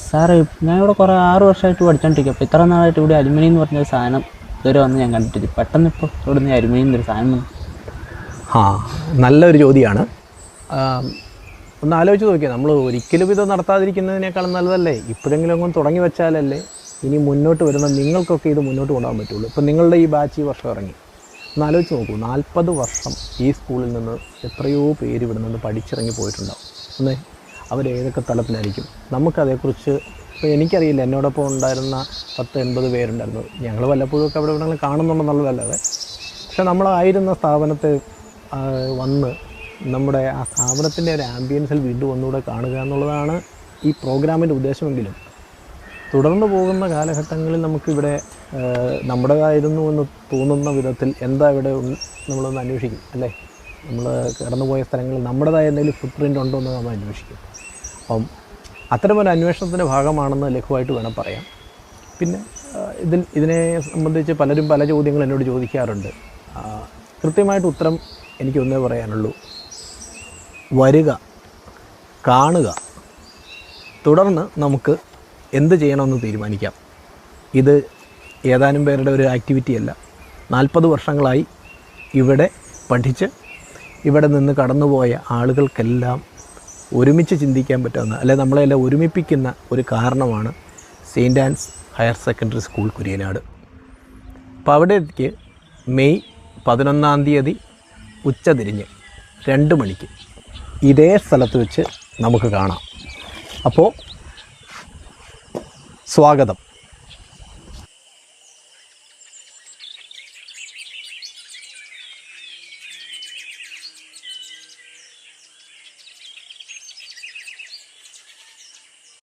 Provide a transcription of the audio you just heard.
സാറേ ഞാൻ ഇവിടെ കുറേ 6 വർഷമായിട്ട് പഠിച്ചോണ്ടിരിക്കും. അപ്പോൾ ഇത്ര നാളായിട്ട് ഇവിടെ അലുമിനിയം എന്ന് പറഞ്ഞൊരു സാധനം ഇതുവരെ വന്ന് ഞാൻ കണ്ടിട്ടില്ല. പെട്ടെന്ന് ഇപ്പോൾ ഇവിടെ നിന്ന് അലുമിനിയം എന്നൊരു സാധനം വന്നു. നല്ലൊരു ചോദ്യമാണ്. ഒന്ന് ആലോചിച്ച് നോക്കിയാൽ നമ്മൾ ഒരിക്കലും ഇത് നടത്താതിരിക്കുന്നതിനേക്കാളും നല്ലതല്ലേ ഇപ്പോഴെങ്കിലും അങ്ങ് തുടങ്ങി വെച്ചാലല്ലേ ഇനി മുന്നോട്ട് വരുന്ന നിങ്ങൾക്കൊക്കെ ഇത് മുന്നോട്ട് കൊണ്ടുപോകാൻ പറ്റുള്ളൂ. ഇപ്പം നിങ്ങളുടെ ഈ ബാച്ച് ഈ വർഷം ഇറങ്ങി, ഒന്ന് ആലോചിച്ച് നോക്കൂ. 40 വർഷം ഈ സ്കൂളിൽ നിന്ന് എത്രയോ പേര് ഇവിടെ നിന്ന് പഠിച്ചിറങ്ങി പോയിട്ടുണ്ടാവും. ഒന്ന് അവരേതൊക്കെ തലത്തിലായിരിക്കും നമുക്കതേക്കുറിച്ച് ഇപ്പോൾ എനിക്കറിയില്ല. എന്നോടൊപ്പം ഉണ്ടായിരുന്ന 10-80 പേരുണ്ടായിരുന്നു. ഞങ്ങൾ വല്ലപ്പോഴുമൊക്കെ അവിടെ ഇവിടെ കാണുന്നുണ്ടെന്നുള്ളതല്ലാതെ, പക്ഷെ നമ്മളായിരുന്ന സ്ഥാപനത്തെ വന്ന് നമ്മുടെ ആ സ്ഥാപനത്തിൻ്റെ ഒരു ആംബിയൻസിൽ വീണ്ടും ഒന്നുകൂടെ കാണുക എന്നുള്ളതാണ് ഈ പ്രോഗ്രാമിൻ്റെ ഉദ്ദേശമെങ്കിലും തുടർന്ന് പോകുന്ന കാലഘട്ടങ്ങളിൽ നമുക്കിവിടെ നമ്മുടേതായിരുന്നു എന്ന് തോന്നുന്ന വിധത്തിൽ എന്താ ഇവിടെ നമ്മളൊന്ന് അന്വേഷിക്കും അല്ലേ. നമ്മൾ കടന്നുപോയ സ്ഥലങ്ങളിൽ നമ്മുടേതായ എന്തെങ്കിലും ഫുട് പ്രിൻ്റ് ഉണ്ടോ എന്ന് നമ്മൾ അന്വേഷിക്കും. അപ്പം അത്തരമൊരു അന്വേഷണത്തിൻ്റെ ഭാഗമാണെന്ന് ലഘുവായിട്ട് വേണം പറയാം. പിന്നെ ഇതിനെ സംബന്ധിച്ച് പലരും പല ചോദ്യങ്ങൾ എന്നോട് ചോദിക്കാറുണ്ട്. കൃത്യമായിട്ട് ഉത്തരം എനിക്കൊന്നേ പറയാനുള്ളൂ. വരിക, കാണുക, തുടർന്ന് നമുക്ക് എന്ത് ചെയ്യണമെന്ന് തീരുമാനിക്കാം. ഇത് ഏതാനും പേരുടെ ഒരു ആക്ടിവിറ്റിയല്ല. 40 വർഷങ്ങളായി ഇവിടെ പഠിച്ച് ഇവിടെ നിന്ന് കടന്നുപോയ ആളുകൾക്കെല്ലാം ഒരുമിച്ച് ചിന്തിക്കാൻ പറ്റുന്ന, അല്ലെ നമ്മളെല്ലാം ഒരുമിപ്പിക്കുന്ന ഒരു കാരണമാണ് saint Ans higher secondary school Kuryanad. അപ്പോൾ അവിടേക്ക് മെയ് 11-ാം തീയതി ഉച്ചതിരിഞ്ഞ് 2 മണിക്ക് ഇതേ സ്ഥലത്ത് വെച്ച് നമുക്ക് കാണാം. അപ്പോൾ സ്വാഗതം.